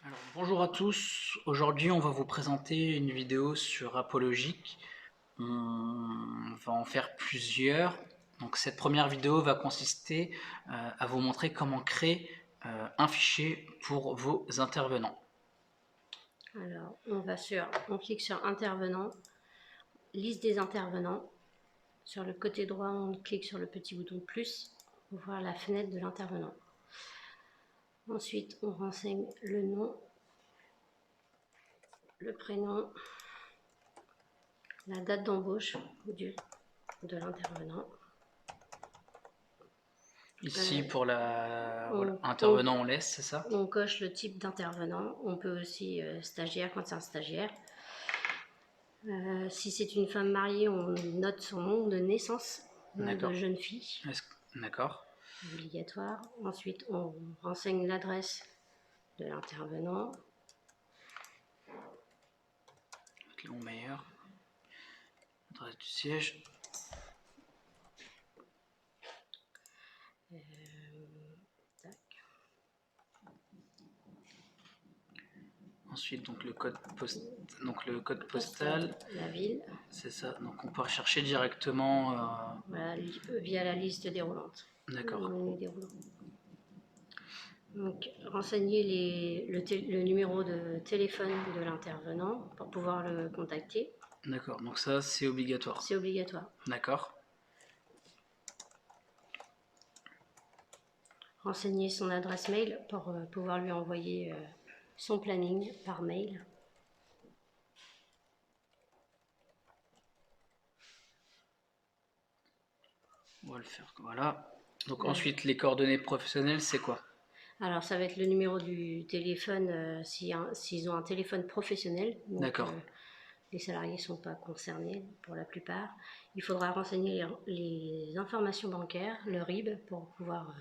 Alors, bonjour à tous, aujourd'hui on va vous présenter une vidéo sur Apologic. On va en faire plusieurs. Donc cette première vidéo va consister à vous montrer comment créer un fichier pour vos intervenants. Alors, on clique sur intervenant, liste des intervenants. Sur le côté droit, on clique sur le petit bouton plus pour voir la fenêtre de l'intervenant. Ensuite, on renseigne le nom, le prénom, la date d'embauche de l'intervenant. Ici pour On, intervenant on laisse, c'est ça? on coche le type d'intervenant. On peut aussi stagiaire quand c'est un stagiaire. Si c'est une femme mariée, on note son nom de naissance, nom de jeune fille. D'accord. Obligatoire. Ensuite, on renseigne l'adresse de l'intervenant. Cléon Meyer, adresse du siège. Ensuite, donc le code postal, la ville. C'est ça. Donc on peut rechercher directement. Voilà, via la liste déroulante. D'accord. Donc, renseigner le numéro de téléphone de l'intervenant pour pouvoir le contacter. D'accord. Donc ça, c'est obligatoire. C'est obligatoire. D'accord. Renseigner son adresse mail pour pouvoir lui envoyer son planning par mail. On va le faire. Voilà. Donc ensuite, les coordonnées professionnelles, c'est quoi? Alors, ça va être le numéro du téléphone s'ils ont un téléphone professionnel. D'accord. Les salariés ne sont pas concernés pour la plupart. Il faudra renseigner les informations bancaires, le RIB, pour pouvoir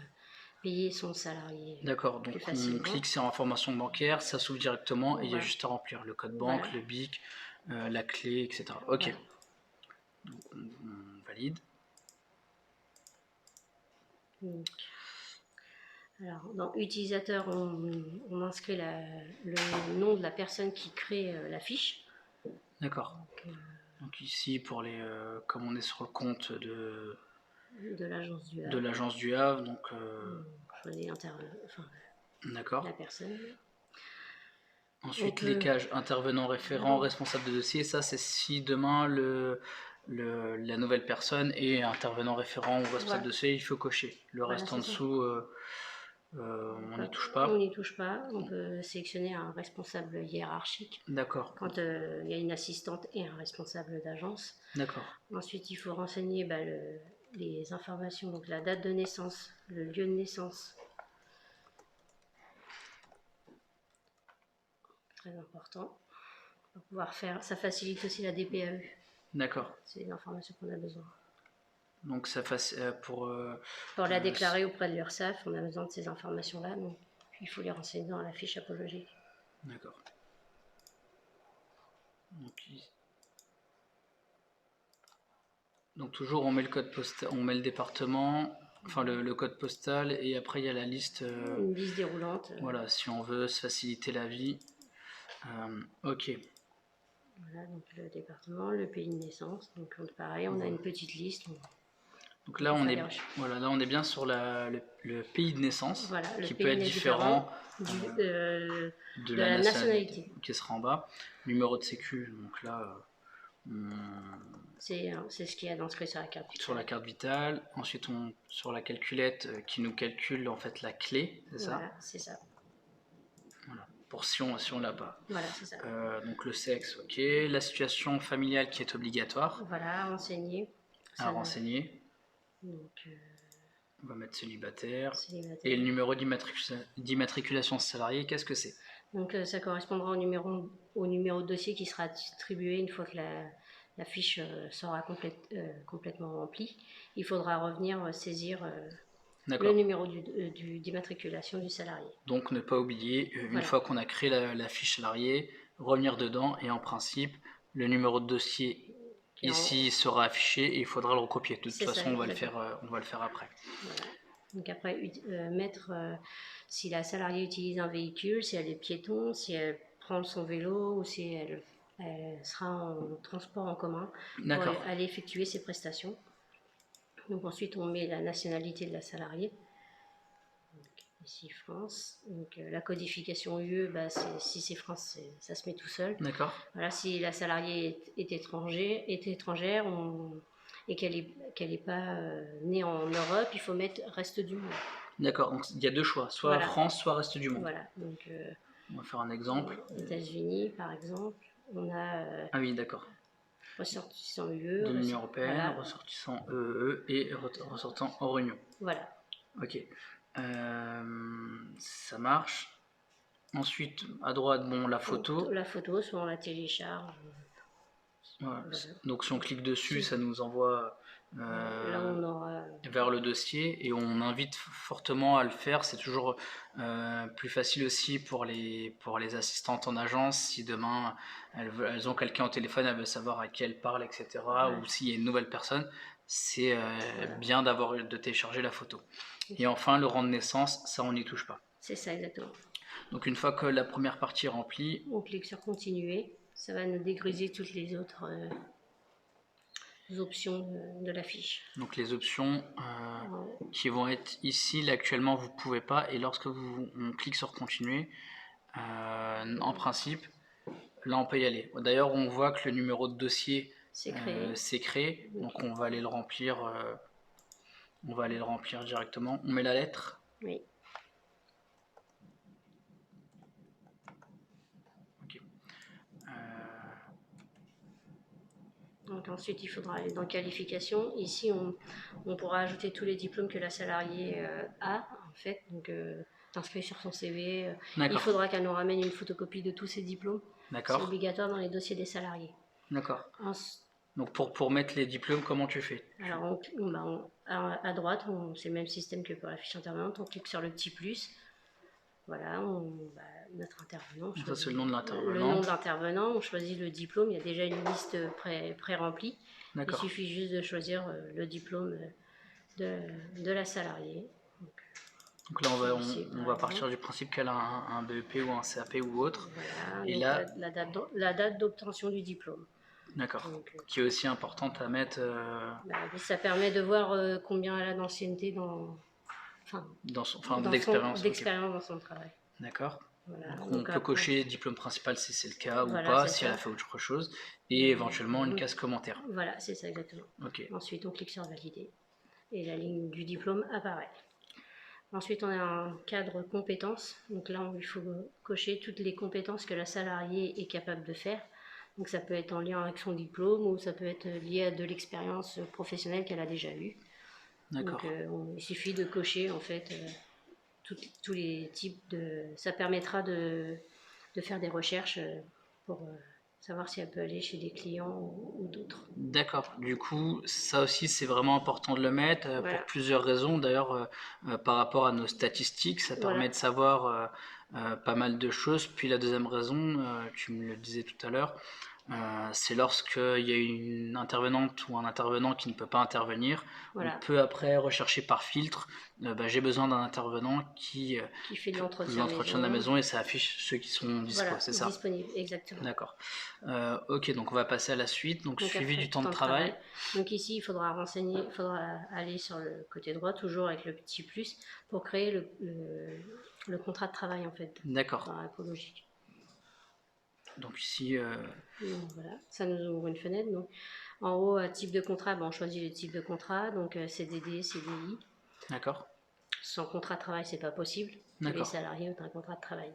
payer son salarié. D'accord, donc on clique sur informations bancaires, ça s'ouvre directement et il y a juste à remplir le code banque, le BIC, la clé, etc. Ok. Voilà. Donc on valide. Donc, alors, dans utilisateur, on inscrit le nom de la personne qui crée la fiche. D'accord. Donc ici, pour les, comme on est sur le compte de l'agence du Havre, donc choisit d'accord. La personne. Ensuite, les cages intervenant, référent, responsable de dossier, ça c'est si demain la nouvelle personne est intervenant, référent ou responsable de dossier, il faut cocher. Le reste en dessous, on n'y touche pas. On n'y touche pas. On peut sélectionner un responsable hiérarchique. D'accord. Quand il y a une assistante et un responsable d'agence. D'accord. Ensuite, il faut renseigner les informations, donc la date de naissance, le lieu de naissance. Très important. Pour pouvoir faire, ça facilite aussi la DPAE. D'accord. C'est les informations qu'on a besoin. Donc ça pour la déclarer auprès de l'URSSAF, on a besoin de ces informations-là, donc il faut les renseigner dans la fiche apologique. D'accord. Donc toujours on met le code postal, on met le département, enfin le code postal, et après il y a la liste. Une liste déroulante. Voilà, si on veut se faciliter la vie. Ok. Voilà, donc le département, le pays de naissance. Donc pareil, on a une petite liste. Donc là on est bien sur le pays de naissance, voilà, qui peut être différent de la nationalité. Qui sera en bas. Numéro de sécu, donc là c'est ce qu'il y a inscrit sur la carte vitale. Sur la carte vitale. Ensuite sur la calculette qui nous calcule en fait la clé, c'est ça? Voilà, c'est ça. Voilà. Pour si on l'a pas. Voilà, c'est ça. Donc le sexe, ok. La situation familiale qui est obligatoire. Voilà, renseigner. À renseigner. Donc, on va mettre célibataire. Et le numéro d'immatriculation salarié, qu'est-ce que c'est? Donc ça correspondra au numéro de dossier qui sera distribué une fois que la fiche sera complètement remplie. Il faudra revenir saisir le numéro d'immatriculation du salarié. Donc ne pas oublier, une fois qu'on a créé la fiche salariée, revenir dedans et en principe, le numéro de dossier ici sera affiché et il faudra le recopier. De toute façon, on va le faire après. Voilà. Donc après, mettre si la salariée utilise un véhicule, si elle est piéton, si elle prend son vélo ou si elle sera en transport en commun pour D'accord. aller effectuer ses prestations. Donc ensuite, on met la nationalité de la salariée. Donc, ici, France. Donc la codification UE, bah, si c'est France, ça se met tout seul. D'accord. Voilà, si la salariée est étrangère et qu'elle n'est pas née en Europe, il faut mettre reste du monde. D'accord, donc il y a deux choix, soit Voilà. France, soit reste du monde. Voilà, donc On va faire un exemple. États-Unis par exemple, on a Ah oui, d'accord. ressortissant UE, De l'Union Européenne, voilà. ressortissant EEE et ressortissant hors Union. Voilà. Ok. Ça marche. Ensuite, à droite, bon, la photo. La photo, soit on la télécharge. Voilà. Donc si on clique dessus, ça nous envoie là on aura vers le dossier et on invite fortement à le faire. C'est toujours plus facile aussi pour les assistantes en agence. Si demain elles ont quelqu'un au téléphone, elles veulent savoir à qui elles parlent, etc. Ouais. Ou s'il y a une nouvelle personne, c'est bien de télécharger la photo. Et enfin, le rang de naissance, ça on n'y touche pas. C'est ça exactement. Donc une fois que la première partie est remplie, on clique sur continuer. Ça va nous dégriser toutes les autres options de la fiche. donc les options qui vont être ici, là actuellement vous ne pouvez pas, et lorsque on clique sur continuer, en principe, là on peut y aller. D'ailleurs on voit que le numéro de dossier s'est créé, donc on va aller le remplir, directement. On met la lettre. Oui. Okay. Donc ensuite, il faudra aller dans qualification. Ici, on pourra ajouter tous les diplômes que la salariée a, en fait. Donc, inscrit sur son CV. Il faudra qu'elle nous ramène une photocopie de tous ses diplômes. C'est obligatoire dans les dossiers des salariés. D'accord. Donc pour mettre les diplômes, comment tu fais? Alors, à droite, c'est le même système que pour la fiche intervenante. On clique sur le petit plus. Voilà, notre intervenant. Ça, c'est le nom de l'intervenant. Le nom de l'intervenant, on choisit le diplôme. Il y a déjà une liste pré-remplie. Il suffit juste de choisir le diplôme de la salariée. Donc là, on va partir du principe qu'elle a un BEP ou un CAP ou autre. Voilà, et là, la date d'obtention du diplôme. D'accord. Qui est aussi importante à mettre. Ça permet de voir combien elle a d'ancienneté d'expérience dans son travail. D'accord. Voilà. On peut cocher diplôme principal si c'est le cas ou pas, si elle a fait autre chose, et éventuellement une case commentaire. Voilà, c'est ça exactement. Ensuite, on clique sur valider et la ligne du diplôme apparaît. Ensuite, on a un cadre compétences. Donc là, il faut cocher toutes les compétences que la salariée est capable de faire. Donc ça peut être en lien avec son diplôme ou ça peut être lié à de l'expérience professionnelle qu'elle a déjà eue. Donc il suffit de cocher en fait tous les types de... Ça permettra de faire des recherches pour savoir si elle peut aller chez des clients ou d'autres. D'accord. Du coup, ça aussi, c'est vraiment important de le mettre pour plusieurs raisons. D'ailleurs, par rapport à nos statistiques, ça permet de savoir pas mal de choses. Puis la deuxième raison, tu me le disais tout à l'heure, c'est lorsqu'il y a une intervenante ou un intervenant qui ne peut pas intervenir, on peut après rechercher par filtre, j'ai besoin d'un intervenant qui fait l'entretien de la maison, et ça affiche ceux qui sont dispo, c'est ça? Disponibles, exactement. D'accord. Ok, donc on va passer à la suite, donc suivi du temps de travail. Donc ici, il faudra aller sur le côté droit, toujours avec le petit plus, pour créer le contrat de travail en fait. D'accord. Dans Apologique. Donc ici... Donc, voilà, ça nous ouvre une fenêtre. Donc, en haut, type de contrat, on choisit le type de contrat, donc CDD, CDI. D'accord. Sans contrat de travail, c'est pas possible. Tous les salariés ont un contrat de travail.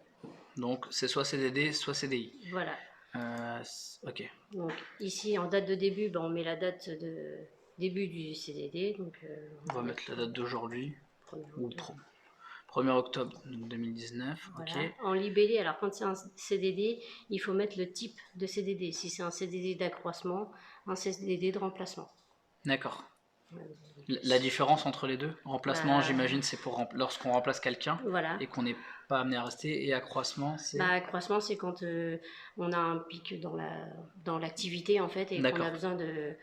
Donc c'est soit CDD, soit CDI. Voilà. Ok. Donc ici, en date de début, on met la date de début du CDD. Donc, on va mettre la date d'aujourd'hui. 1er octobre 2019, voilà. Ok. En libellé, alors quand c'est un CDD, il faut mettre le type de CDD. Si c'est un CDD d'accroissement, un CDD de remplacement. D'accord. La différence entre les deux, remplacement, j'imagine, c'est pour lorsqu'on remplace quelqu'un et qu'on n'est pas amené à rester, et accroissement, c'est... accroissement, c'est quand on a un pic dans l'activité en fait et qu'on a besoin de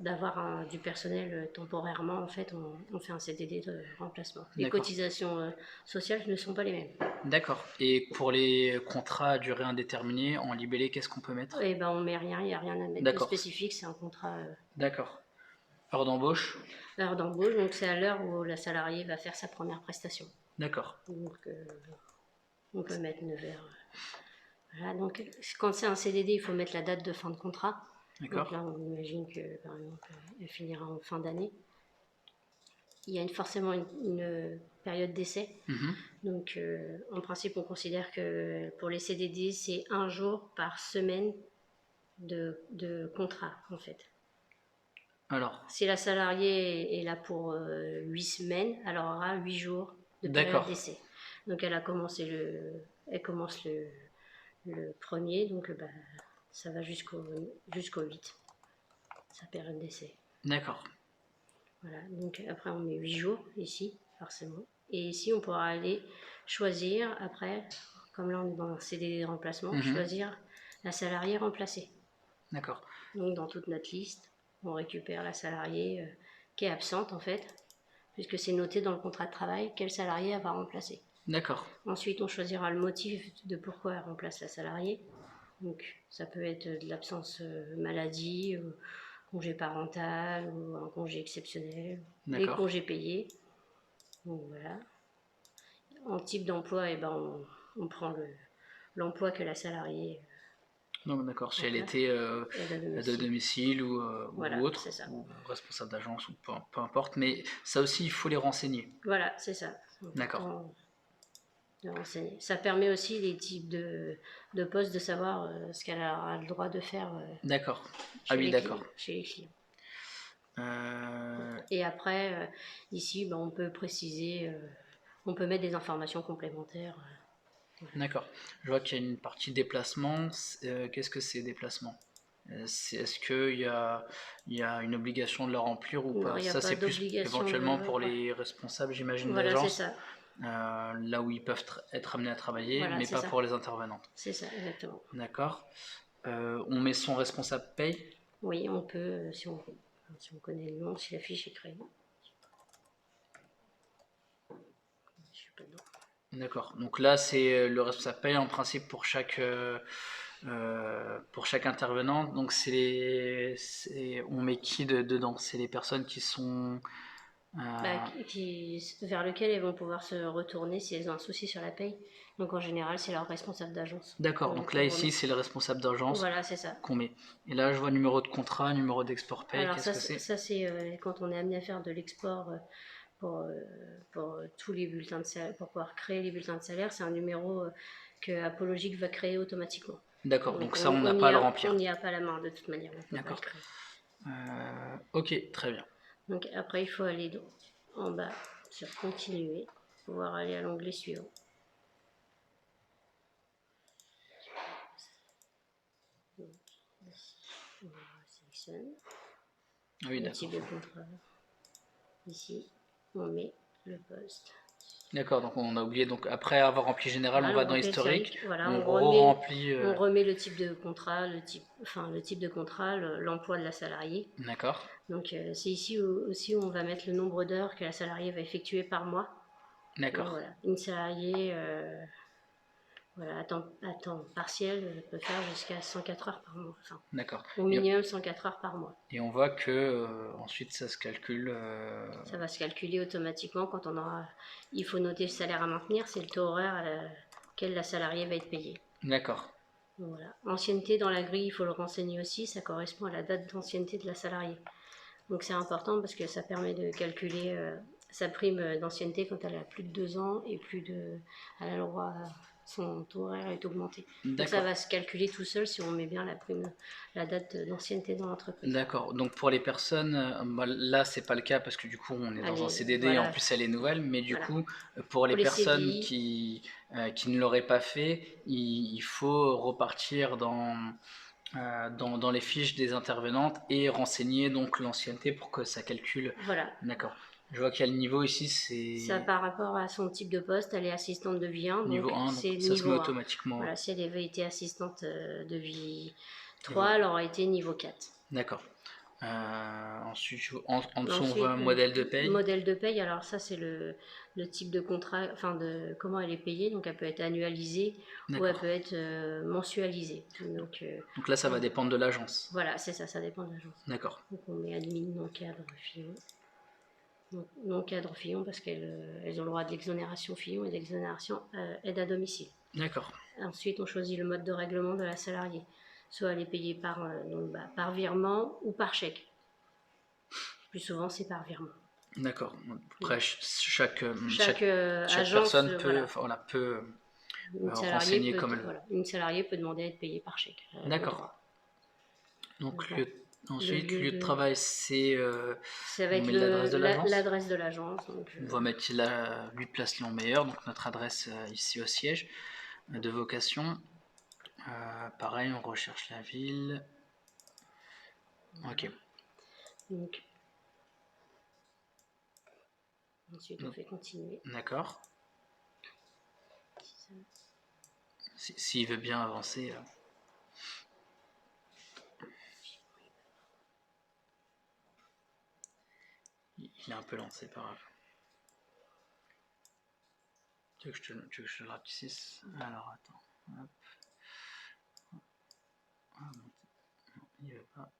d'avoir du personnel temporairement, en fait, on fait un CDD de remplacement. Les D'accord. cotisations sociales ne sont pas les mêmes. D'accord. Et pour les contrats à durée indéterminée, en libellé, qu'est-ce qu'on peut mettre? Et ben on met rien, il n'y a rien à mettre de D'accord. spécifique, c'est un contrat D'accord. Heure d'embauche? heure d'embauche, donc c'est à l'heure où la salariée va faire sa première prestation. D'accord. Donc on peut mettre 9 heures. Voilà, donc quand c'est un CDD, il faut mettre la date de fin de contrat. Donc D'accord. là, on imagine que, par exemple, elle finira en fin d'année. Il y a forcément une période d'essai. Mhm. Donc, en principe, on considère que pour les CDD, c'est 1 jour par semaine de contrat, en fait. Alors, Si la salariée est là pour 8 semaines, elle aura 8 jours de période d'accord. d'essai. Donc, elle commence le premier, donc bah, ça va jusqu'au 8, sa période d'essai. D'accord. Voilà, donc après on met 8 jours ici, forcément. Et ici on pourra aller choisir après, comme là on est dans un CDD de remplacement, choisir la salariée remplacée. D'accord. Donc dans toute notre liste, on récupère la salariée qui est absente en fait, puisque c'est noté dans le contrat de travail quelle salariée elle va remplacer. D'accord. Ensuite on choisira le motif de pourquoi elle remplace la salariée. Donc ça peut être de l'absence maladie, congé parental ou un congé exceptionnel, les D'accord. congés payés. Donc voilà. En type d'emploi, eh ben, on prend l'emploi que la salariée Donc d'accord, si elle remplace. était Aide à de domicile. domicile ou Voilà, autre, c'est ça. ou responsable d'agence, ou peu importe, mais ça aussi il faut les renseigner. Voilà, c'est ça. C'est D'accord. important de renseigner. Ça permet aussi les types de postes de savoir ce qu'elle a le droit de faire D'accord. Ah chez oui, les d'accord. clients. Et après, ici, ben, on peut préciser, on peut mettre des informations complémentaires. D'accord. Je vois qu'il y a une partie déplacement. Qu'est-ce que c'est déplacement? Est-ce qu'il y a une obligation de le remplir ou Non, pas? il n'y a Ça, pas c'est plus d'obligation éventuellement de... pour Ouais. les responsables, j'imagine, Voilà, c'est d'agence, ça. là où ils peuvent être amenés à travailler, Voilà, mais c'est pas ça. pour les intervenantes. C'est ça, exactement. D'accord. On met son responsable paye. Oui, on peut, si on connaît le nom, si la fiche est créée. Je suis pas dedans. D'accord. Donc là, c'est le responsable paye en principe pour chaque intervenant. Donc on met qui dedans? C'est les personnes qui sont Bah, vers lequel elles vont pouvoir se retourner si elles ont un souci sur la paye. Donc en général, c'est leur responsable d'agence. D'accord. Donc là ici, c'est le responsable d'agence Voilà, c'est ça. qu'on met. Et là, je vois numéro de contrat, numéro d'export paye. Alors Qu'est-ce que c'est? ça c'est quand on est amené à faire de l'export pour tous les bulletins de salaire, pour pouvoir créer les bulletins de salaire, c'est un numéro que Apologique va créer automatiquement. D'accord. Donc ça, on n'a pas à le remplir. On n'y a pas la main de toute manière. D'accord. Ok, très bien. Donc après, il faut aller en bas sur continuer, pouvoir aller à l'onglet suivant. Donc, ici, on sélectionne Oui, le d'accord. type de contrat. Ici, on met le poste. D'accord, donc on a oublié. Donc après avoir rempli général, Voilà, on va dans historique. voilà, On on remplit. remet le type de contrat, le type de contrat, l'emploi de la salariée. D'accord. Donc c'est ici aussi où on va mettre le nombre d'heures que la salariée va effectuer par mois. D'accord. Voilà. Une salariée à temps partiel peut faire jusqu'à 104 heures par mois. Enfin, D'accord. au minimum 104 heures par mois. Et on voit que ensuite ça se calcule. Ça va se calculer automatiquement quand on aura. Il faut noter le salaire à maintenir, c'est le taux horaire auquel la salariée va être payée. D'accord. Voilà. Ancienneté dans la grille, il faut le renseigner aussi, ça correspond à la date d'ancienneté de la salariée. Donc c'est important parce que ça permet de calculer sa prime d'ancienneté quand elle a plus de 2 ans et elle a le droit, son taux horaire est augmenté. Donc ça va se calculer tout seul si on met bien la date d'ancienneté dans l'entreprise. D'accord. Donc pour les personnes, là c'est pas le cas parce que du coup on est dans un CDD et en plus elle est nouvelle, mais du coup pour les personnes qui ne l'auraient pas fait, il faut repartir dans les fiches des intervenantes et renseigner donc l'ancienneté pour que ça calcule. Voilà. D'accord. Je vois qu'il y a le niveau ici, c'est... Ça par rapport à son type de poste, elle est assistante de vie 1, niveau donc 1, c'est donc ça se niveau met 1. automatiquement. Voilà, si elle avait été assistante de vie 3, elle aurait été niveau 4. D'accord. Ensuite, en dessous, on voit Ensuite, un modèle de paye. modèle de paye, alors ça c'est le type de contrat, enfin de comment elle est payée, donc elle peut être annualisée ou elle D'accord. peut être mensualisée. Donc là, ça va Donc, dépendre de l'agence. voilà, c'est ça, ça dépend de l'agence. D'accord. Donc on met admin non cadre Fillon. Donc, non cadre Fillon parce qu'elles ont le droit de l'exonération Fillon et de l'exonération aide à domicile. D'accord. Ensuite, on choisit le mode de règlement de la salariée. Soit elle est payée par virement ou par chèque. Plus souvent, c'est par virement. D'accord. Après, chaque Agence, personne peut, voilà. peut renseigner comme elle veut. Une salariée peut demander à être payée par chèque. D'accord. Donc, Voilà. ensuite, lieu de travail, c'est. Ça va On être met l'adresse de l'agence. l'adresse de l'agence. On va mettre là 8 Place Lyon Meilleur, donc notre adresse ici au siège de vocation. Pareil, on recherche la ville. Ok. Donc, ensuite, on fait continuer. D'accord. S'il veut bien avancer. Il est un peu lent, c'est pas grave. Tu veux que je te le rapetisse? Alors attends. Hop. Ah, non, il veut pas.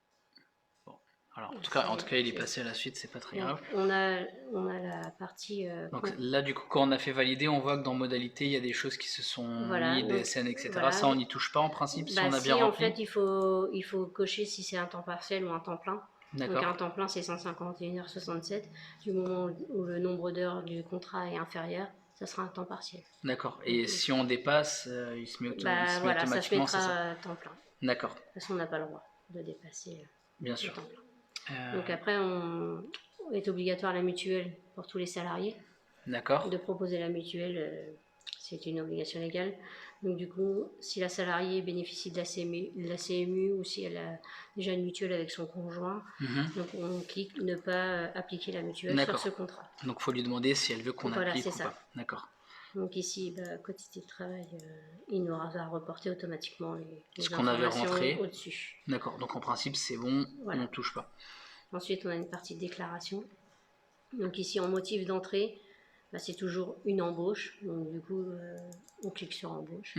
Bon. Alors en tout cas, il est passé à la suite, c'est pas très grave. On a la partie. Donc là, du coup, quand on a fait valider, on voit que dans modalité, il y a des choses qui se sont mis, des scènes, etc. Voilà. Ça, on n'y touche pas en principe si on a bien en rempli. fait, il faut cocher si c'est un temps partiel ou un temps plein. Donc un temps plein, c'est 151h67. Du moment où le nombre d'heures du contrat est inférieur, ça sera un temps partiel. D'accord. Et si on dépasse, il se met automatiquement. Ça se mettra à temps plein. D'accord. Parce qu'on n'a pas le droit de dépasser bien sûr. le temps plein. Donc après, il est obligatoire la mutuelle pour tous les salariés. D'accord. De proposer la mutuelle, c'est une obligation légale. Donc du coup, si la salariée bénéficie de la CMU ou si elle a déjà une mutuelle avec son conjoint, donc on clique ne pas appliquer la mutuelle sur ce contrat. Donc il faut lui demander si elle veut qu'on applique ou pas. D'accord. Donc ici, quantité de travail, il nous va reporter automatiquement les ce qu'on avait rentré au-dessus. D'accord, donc en principe c'est bon, on ne touche pas. Ensuite, on a une partie de déclaration. Donc ici, en motif d'entrée, c'est toujours une embauche. Donc du coup, on clique sur embauche.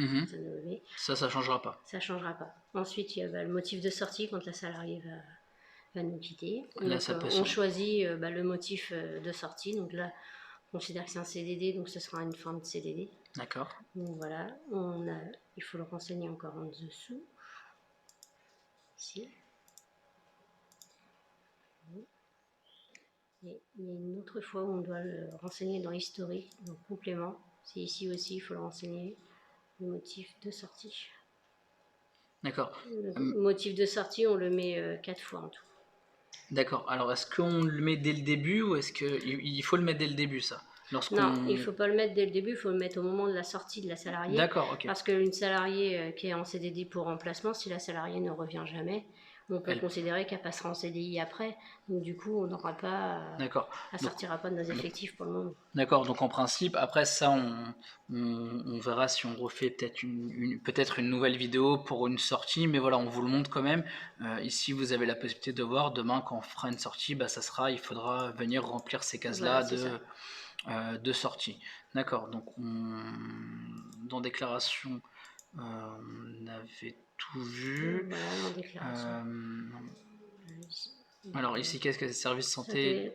Ça ne changera pas. Ça ne changera pas. Ensuite, il y a le motif de sortie quand la salariée va nous quitter. Là, on choisit le motif de sortie. Donc là, on considère que c'est un CDD, donc ce sera une fin de CDD. D'accord. Donc voilà, il faut le renseigner encore en dessous. Ici. Et il y a une autre fois où on doit le renseigner dans l'historique, donc complément. C'est ici aussi, il faut le renseigner, le motif de sortie. D'accord. Le motif de sortie, on le met 4 fois en tout. D'accord. Alors, est-ce qu'on le met dès le début ou est-ce qu'il faut le mettre dès le début, ça? Non, il ne faut pas le mettre dès le début, il faut le mettre au moment de la sortie de la salariée. D'accord, ok. Parce qu'une salariée qui est en CDD pour remplacement, si la salariée ne revient jamais, on peut considérer qu'elle passera en CDI après. Donc du coup, on n'aura pas... D'accord. Elle ne sortira pas de nos effectifs pour le moment. D'accord, donc en principe, après ça, on verra si on refait peut-être une nouvelle vidéo pour une sortie, mais voilà, on vous le montre quand même. Ici, vous avez la possibilité de voir, demain, quand on fera une sortie, il faudra venir remplir ces cases-là de sortie. D'accord, donc dans déclaration, on avait tout vu. Voilà, dans déclaration. Alors ici, qu'est-ce que c'est? Service santé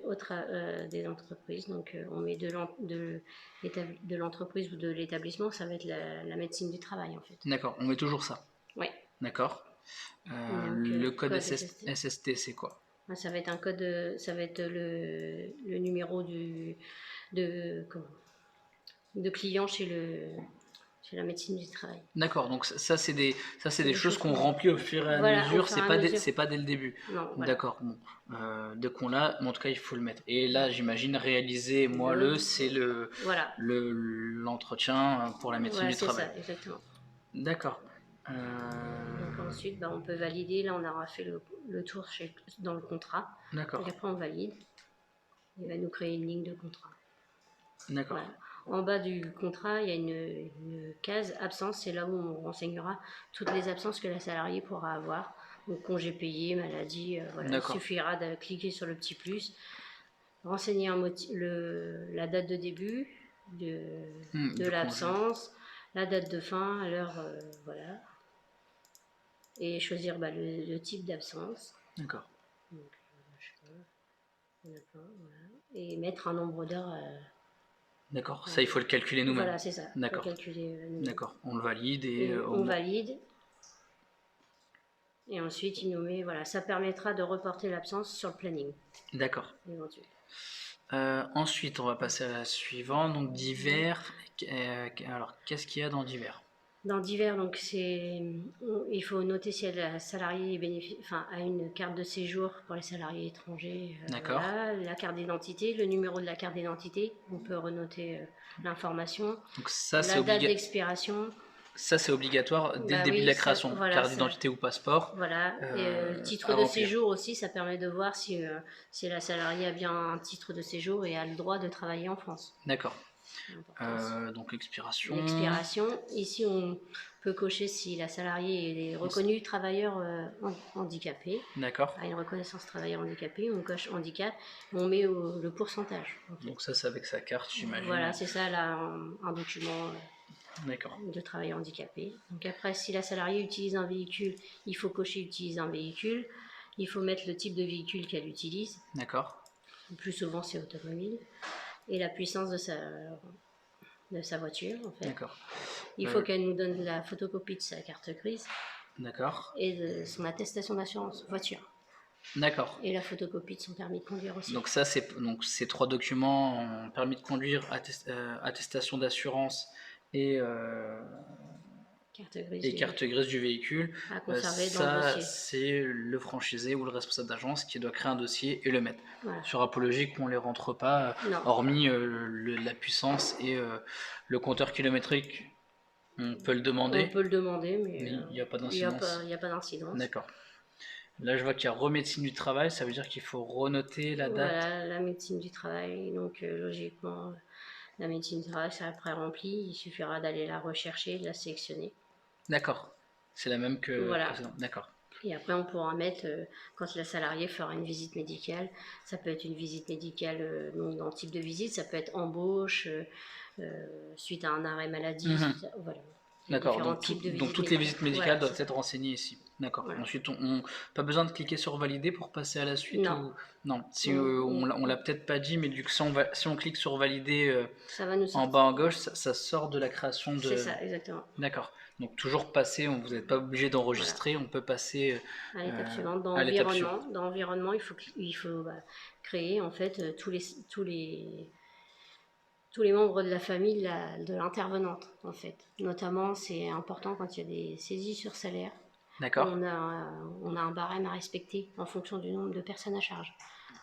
des entreprises, donc on met de l'entreprise ou de l'établissement, ça va être la médecine du travail en fait. D'accord, on met toujours ça. Oui. D'accord. Le code SST, c'est quoi? Ça va être un code, ça va être le numéro de client chez la médecine du travail. D'accord, donc ça c'est des choses qu'on remplit au fur et à mesure, c'est pas dès le début. Non, voilà. D'accord, bon. Dès qu'on l'a, en tout cas il faut le mettre. Et là j'imagine réaliser c'est l'entretien pour la médecine du travail. C'est ça, exactement. D'accord. Donc ensuite, on peut valider. Là, on aura fait le tour dans le contrat. D'accord. Donc après, on valide. Il va nous créer une ligne de contrat. D'accord. Voilà. En bas du contrat, il y a une case absence. C'est là où on renseignera toutes les absences que la salariée pourra avoir. Donc congé payé, maladie, voilà. Il D'accord. suffira de cliquer sur le petit plus, renseigner la date de début de Du congé. l'absence, la date de fin, l'heure, voilà. Et choisir le type d'absence. D'accord. Donc, je sais pas, il y en a plein, voilà. Et mettre un nombre d'heures. D'accord. Ça, il faut le calculer nous-mêmes. Voilà, c'est ça. D'accord. Calculer nous-mêmes. D'accord. On le valide et Et on valide. Et ensuite, il nous met, voilà, ça permettra de reporter l'absence sur le planning. D'accord. Éventuel. Ensuite, on va passer à la suivante. Donc, divers. Alors, qu'est-ce qu'il y a dans divers? Dans divers, donc il faut noter si la salarié a une carte de séjour pour les salariés étrangers. D'accord. Voilà, la carte d'identité, le numéro de la carte d'identité. On peut renoter l'information. Donc, ça, La date d'expiration. Ça, c'est obligatoire dès le Bah début oui, de la création. voilà, Carte d'identité ou passeport. Voilà. Et le titre à de remplir. séjour aussi, ça permet de voir si la salariée a bien un titre de séjour et a le droit de travailler en France. D'accord. Donc expiration. L'expiration. Ici, on peut cocher si la salariée est reconnue travailleur handicapé. D'accord. A une reconnaissance travailleur handicapé, on coche handicap, on met le pourcentage. En fait. Donc ça, c'est avec sa carte, j'imagine. Voilà, c'est ça, là, un document de travailleur handicapé. Donc après, si la salariée utilise un véhicule, il faut cocher utilise un véhicule. Il faut mettre le type de véhicule qu'elle utilise. D'accord. Le plus souvent, c'est automobile. Et la puissance de sa voiture, en fait. D'accord. Il faut qu'elle nous donne la photocopie de sa carte grise. D'accord. Et de son attestation d'assurance voiture. D'accord. Et la photocopie de son permis de conduire aussi. Donc ça, donc ces 3 documents, permis de conduire, attestation d'assurance et carte grise du véhicule. À conserver dans le Ça, dossier. c'est le franchisé ou le responsable d'agence qui doit créer un dossier et le mettre. Voilà. Sur Apologique, on ne les rentre pas, hormis la puissance et le compteur kilométrique. On peut le demander. On peut le demander, mais il n'y a pas d'incidence. Il n'y a pas d'incidence. D'accord. Là, je vois qu'il y a remédecine du travail, ça veut dire qu'il faut renoter la date. Voilà, la médecine du travail. Donc, logiquement, la médecine du travail, c'est après rempli. Il suffira d'aller la rechercher, de la sélectionner. D'accord. C'est la même que précédemment. D'accord. Et après, on pourra mettre, quand la salariée fera une visite médicale, ça peut être une visite médicale, donc dans le type de visite, ça peut être embauche, suite à un arrêt maladie, voilà. D'accord, donc toutes les visites médicales doivent être renseignées ici. D'accord. Voilà. Ensuite, pas besoin de cliquer sur valider pour passer à la suite. Non. Non. Si on l'a peut-être pas dit, mais du coup, si on clique sur valider ça va nous en bas à gauche, ça sort de la création de. C'est ça, exactement. D'accord. Donc toujours passer, vous n'êtes pas obligé d'enregistrer, on peut passer à l'étape suivante. Dans l'environnement, il faut créer en fait tous les membres de la famille de l'intervenante, en fait. Notamment, c'est important quand il y a des saisies sur salaire. D'accord. On a un barème à respecter en fonction du nombre de personnes à charge.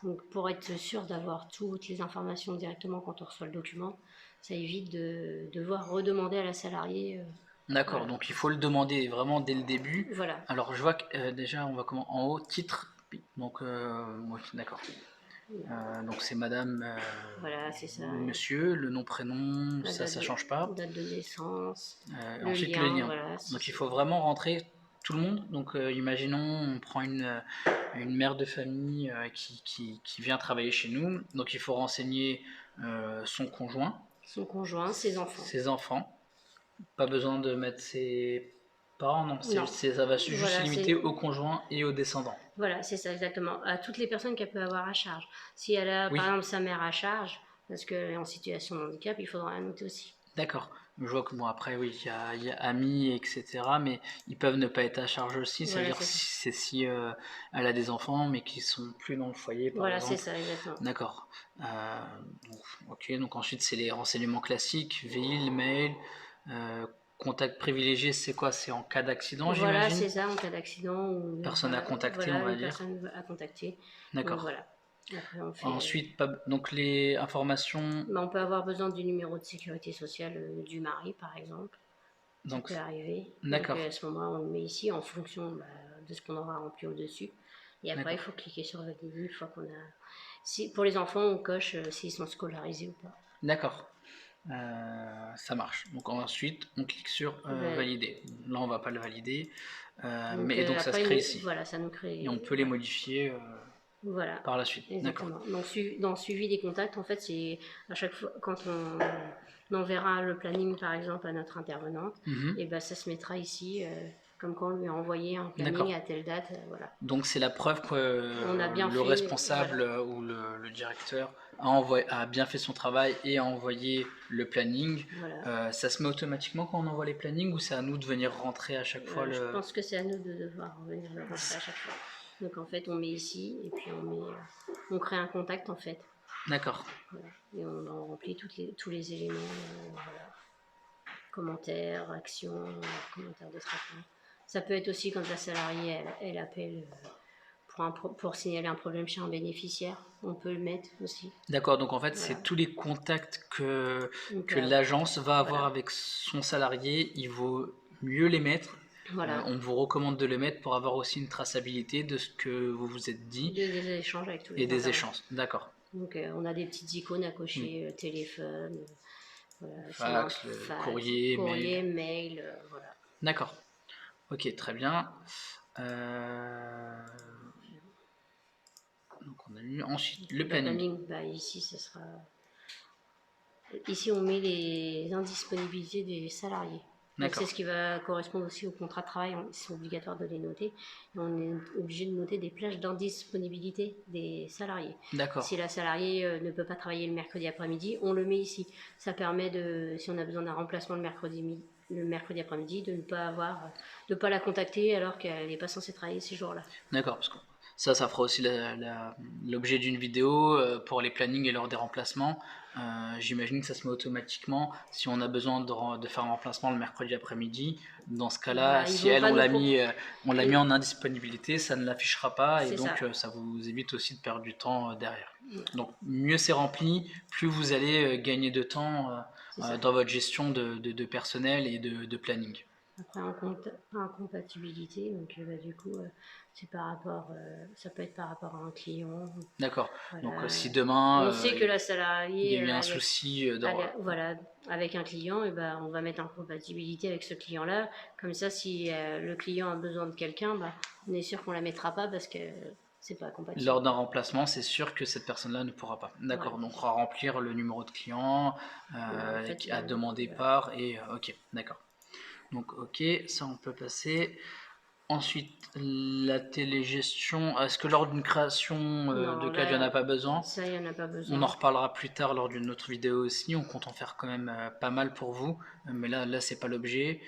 Donc, pour être sûr d'avoir toutes les informations directement quand on reçoit le document, ça évite de devoir redemander à la salariée. D'accord, voilà. Donc il faut le demander vraiment dès le début. Voilà. Alors, je vois que déjà, on va en haut, titre. Donc, oui, d'accord. Donc c'est madame, voilà, c'est ça, monsieur, le nom, prénom, ça ne change pas. Date de naissance, ensuite le lien. Voilà, donc il faut vraiment rentrer tout le monde. Donc imaginons, on prend une mère de famille qui vient travailler chez nous. Donc il faut renseigner son conjoint. Son conjoint, ses enfants. Ses enfants. Pas besoin de mettre ses parents, non. Ça va juste se limiter au conjoint et aux descendants. Voilà, c'est ça exactement. À toutes les personnes qu'elle peut avoir à charge. Si elle a par exemple sa mère à charge, parce qu'elle est en situation de handicap, il faudra la noter aussi. D'accord. Je vois que après, oui, il y a amis, etc. Mais ils peuvent ne pas être à charge aussi. Voilà, c'est-à-dire si elle a des enfants, mais qui sont plus dans le foyer, par exemple. Voilà, c'est ça, exactement. D'accord. Ok, donc ensuite, c'est les renseignements classiques, ville, mail, contact privilégié, c'est quoi? C'est en cas d'accident, j'imagine? Voilà, c'est ça, en cas d'accident. Personne à contacter, on va dire. Personne à contacter. D'accord. Voilà. Après, ensuite, donc les informations... on peut avoir besoin du numéro de sécurité sociale du mari, par exemple. Donc, ça peut arriver. D'accord. Donc, à ce moment-là, on le met ici en fonction de ce qu'on aura rempli au-dessus. Et après, il faut cliquer sur valider une fois qu'on a... pour les enfants, on coche s'ils sont scolarisés ou pas. D'accord. Ça marche. Donc ensuite, on clique sur Ben, valider. Là, on va pas le valider, donc mais donc ça se après, crée ici. voilà, ça nous Et on crée. peut les modifier Voilà, par la suite. D'accord. exactement. Dans le suivi des contacts, en fait, c'est à chaque fois quand on enverra le planning, par exemple, à notre intervenante, Mhm. et ben ça se mettra ici, comme quand on lui a envoyé un planning D'accord. à telle date, voilà. Donc c'est la preuve que On a bien le fait, responsable voilà. ou le directeur a bien fait son travail et a envoyé le planning. Voilà. Ça se met automatiquement quand on envoie les plannings ou c'est à nous de venir rentrer à chaque fois Je le... pense que c'est à nous de devoir venir le rentrer à chaque fois. Donc en fait, on met ici et puis on crée un contact en fait. D'accord. Voilà. Et on remplit tous les éléments, voilà. Commentaires, actions, commentaires de traitement. Ça peut être aussi quand la salariée elle appelle pour signaler un problème chez un bénéficiaire. On peut le mettre aussi. D'accord, donc en fait, Voilà. c'est tous les contacts Donc, que l'agence va avoir voilà. avec son salarié, il vaut mieux les mettre. Voilà. On vous recommande de les mettre pour avoir aussi une traçabilité de ce que vous vous êtes dit Des échanges avec tous et les des intervenants. échanges. D'accord. Donc on a des petites icônes à cocher, Oui. téléphone, voilà, si on a un Fax, fax, courrier, mail. mail, voilà. D'accord. Ok, très bien. Euh, Donc on a eu ensuite le Le planning. planning, bah, ici, ce sera. Ici, on met les indisponibilités des salariés. Donc c'est D'accord. ce qui va correspondre aussi au contrat de travail. C'est obligatoire de les noter. Et on est obligé de noter des plages d'indisponibilité des salariés. D'accord. Si la salariée ne peut pas travailler le mercredi après-midi, on le met ici. Ça permet si on a besoin d'un remplacement le mercredi après-midi, de ne pas la contacter alors qu'elle n'est pas censée travailler ces jours-là. D'accord, parce que ça fera aussi l'objet d'une vidéo pour les plannings et lors des remplacements. J'imagine que ça se met automatiquement si on a besoin de faire un remplacement le mercredi après-midi. Dans ce cas-là, Voilà, ils si vont elle, pas nous on l'a mis en indisponibilité, ça ne l'affichera pas et C'est ça. donc ça vous évite aussi de perdre du temps derrière. Donc mieux c'est rempli, plus vous allez gagner de temps dans votre gestion de personnel et de planning. Après, incompatibilité, donc du coup, c'est ça peut être par rapport à un client. D'accord. Voilà. Donc si demain On sait que la il y salariée, a eu un souci voilà, avec un client, et ben, on va mettre en compatibilité avec ce client-là. Comme ça, si le client a besoin de quelqu'un, bah, on est sûr qu'on la mettra pas parce que c'est pas compatible. lors d'un remplacement, c'est sûr que cette personne-là ne pourra pas. Voilà, D'accord, donc on va remplir le numéro de client en fait, à demander voilà. par et ok, d'accord. Donc ok, ça on peut passer. Ensuite, la télégestion. Est-ce que lors d'une création de Non, CAD, il n'y en là, a pas besoin? ça, il n'y en a pas On en besoin. reparlera plus tard lors d'une autre vidéo aussi. On compte en faire quand même pas mal pour vous. Mais là c'est pas l'objet.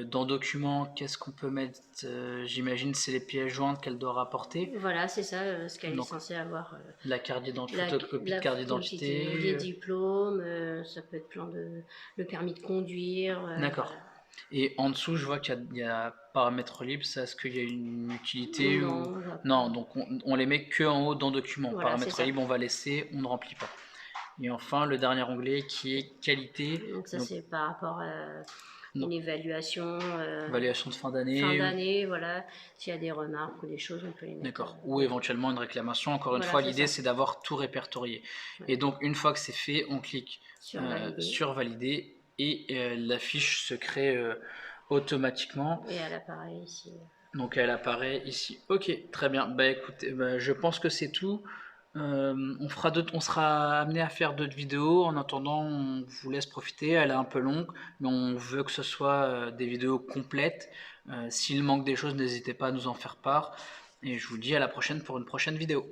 Dans documents, qu'est-ce qu'on peut mettre? J'imagine c'est les pièces jointes qu'elle doit rapporter. Voilà, c'est ça, ce qu'elle est Donc censée avoir. la carte d'identité, La, photocopie de la carte photocopie, d'identité. les diplômes, ça peut être le permis de conduire, D'accord. voilà. Et en dessous, je vois qu'il y a paramètres libres. Ça, est-ce qu'il y a une utilité Non, ou... on va Non, pas. donc on les met que en haut dans document. Voilà, c'est Paramètres ça. libres, on va laisser, on ne remplit pas. Et enfin, le dernier onglet qui est qualité. Donc ça, Donc, c'est par rapport à donc une évaluation évaluation de fin fin d'année. d'année, voilà. S'il y a des remarques ou des choses, on peut les mettre D'accord. Ou dedans. éventuellement une réclamation. Encore une Voilà, fois, c'est l'idée ça. c'est d'avoir tout répertorié. Voilà. Et donc, une fois que c'est fait, on clique Sur valider. sur valider et la fiche se crée automatiquement. Et à l'appareil ici. Donc elle apparaît ici. Ok, très bien. Bah écoutez, bah, je pense que c'est tout. On sera amené à faire d'autres vidéos. En attendant, on vous laisse profiter. Elle est un peu longue, mais on veut que ce soit des vidéos complètes. S'il manque des choses, n'hésitez pas à nous en faire part. Et je vous dis à la prochaine pour une prochaine vidéo.